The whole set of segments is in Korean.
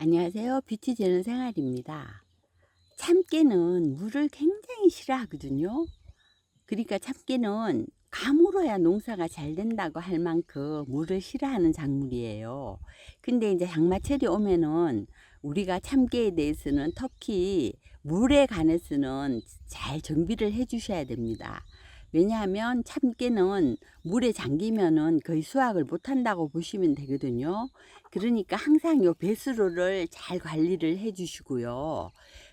안녕하세요. 빛이 되는 생활입니다. 참깨는 물을 굉장히 싫어하거든요. 그러니까 참깨는 가물어야 농사가 잘 된다고 할 만큼 물을 싫어하는 작물이에요. 근데 이제 장마철이 오면은 우리가 참깨에 대해서는 특히 물에 관해서는 잘 정비를 해 주셔야 됩니다. 왜냐하면 참깨는 물에 잠기면은 거의 수확을 못 한다고 보시면 되거든요. 그러니까 항상 요 배수로를 잘 관리를 해 주시고요.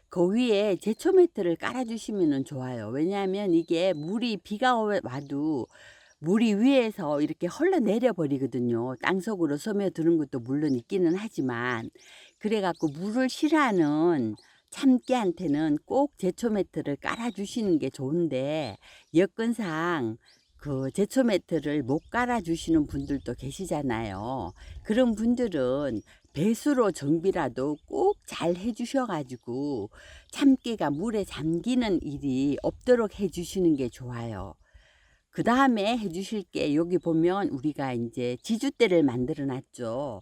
그 위에 제초 매트를 깔아 주시면은 좋아요. 왜냐하면 이게 물이 비가 와도 물이 위에서 이렇게 흘러내려 버리거든요. 땅속으로 스며드는 것도 물론 있기는 하지만. 그래 갖고 물을 싫어하는 참깨한테는 꼭 제초 매트를 깔아 주시는 게 좋은데, 여건상 그 제초 매트를 못 깔아 주시는 분들도 계시잖아요. 그런 분들은 배수로 정비라도 꼭 잘 해 주셔 가지고 참깨가 물에 잠기는 일이 없도록 해 주시는 게 좋아요. 그다음에 해 주실 게, 여기 보면 우리가 인제 지주대를 만들어 놨죠.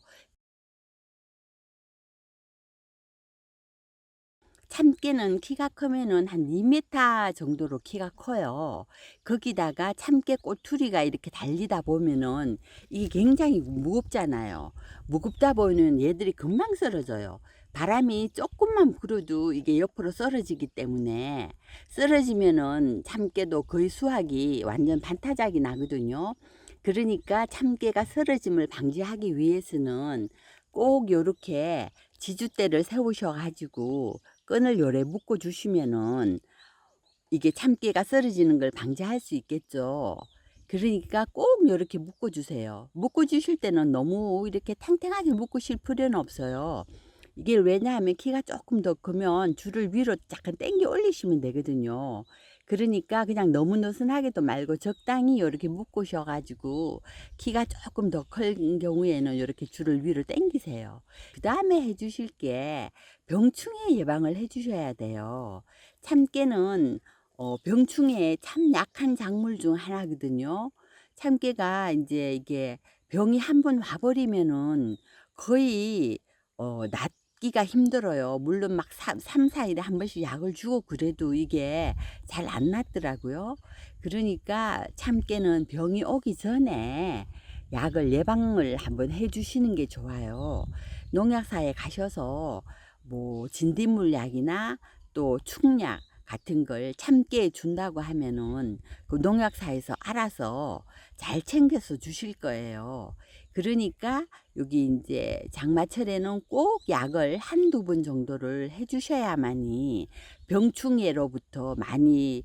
참깨는 키가 크면은 한 2m 정도로 키가 커요. 거기다가 참깨 꼬투리가 이렇게 달리다 보면은 이게 굉장히 무겁잖아요. 무겁다 보면 얘들이 금방 쓰러져요. 바람이 쪼끔만 불어도 이게 옆으로 쓰러지기 때문에, 쓰러지면은 참깨도 거의 수확이 완전 반타작이 나거든요. 그러니까 참깨가 쓰러짐을 방지하기 위해서는 꼭 요렇게 지주대를 세우셔 가지고 끈을 요래 묶어 주시면은 이게 참깨가 썰어지는 걸 방지할 수 있겠죠. 그러니까 꼭 요렇게 묶어 주세요. 묶어 주실 때는 너무 이렇게 탱탱하게 묶으실 필요는 없어요. 이게 왜냐하면 키가 조금 더 크면 줄을 위로 약간 당겨 올리시면 되거든요. 그러니까 그냥 너무 느슨하게도 말고 적당히 요렇게 묶으셔 가지고 키가 조금 더 큰 경우에는 요렇게 줄을 위로 당기세요. 그다음에 해 주실 게 병충해 예방을 해 주셔야 돼요. 참깨는 병충해에 참 약한 작물 중 하나거든요. 참깨가 인제 이게 병이 한번 와 버리면은 거의 낫기가 힘들어요. 물론 막 3-4 일에 한 번씩 약을 주고 그래도 이게 잘 안 낫더라고요. 그러니까 참깨는 병이 오기 전에 약을 예방을 한번 해 주시는 게 좋아요. 농약사에 가셔서 뭐 진딧물약이나 또 충약 같은 걸 참깨에 준다고 하면은 그 농약사에서 알아서 잘 챙겨서 주실 거예요. 그러니까 여기 인제 장마철에는 꼭 약을 한두 번 정도를 해 주셔야만이 병충해로부터 많이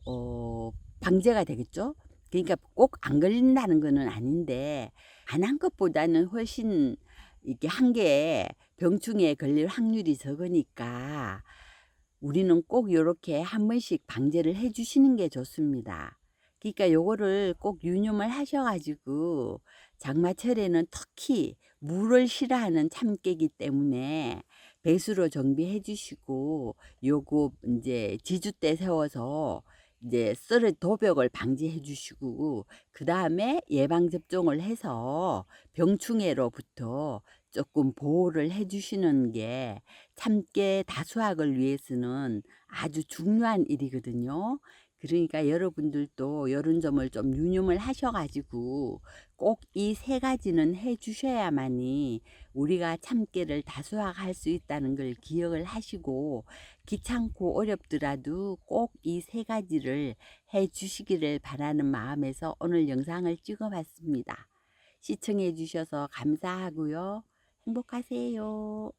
어 방제가 되겠죠. 그러니까 꼭 안 걸린다는 거는 아닌데, 안 한 것보다는 훨씬 이게 한 게 병충해에 걸릴 확률이 적으니까 우리는 꼭 요렇게 한 번씩 방제를 해 주시는 게 좋습니다. 그러니까 요거를 꼭 유념을 하셔 가지고 장마철에는 특히 물을 싫어하는 참깨이기 때문에 배수로 정비해 주시고, 요거 인제 지주대 세워서 이제 썰을 도벽을 방지해 주시고, 그다음에 예방 접종을 해서 병충해로부터 쪼끔 보호를 해 주시는 게 참깨 다수확을 위해서는 아주 중요한 일이거든요. 그러니까 여러분들도 요런 점을 좀 유념을 하셔 가지고 꼭 이 세 가지는 해 주셔야만이 우리가 참깨를 다수확할 수 있다는 걸 기억을 하시고, 귀찮고 어렵더라도 꼭 이 세 가지를 해 주시기를 바라는 마음에서 오늘 영상을 찍어 봤습니다. 시청해 주셔서 감사하고요. 행복하세요.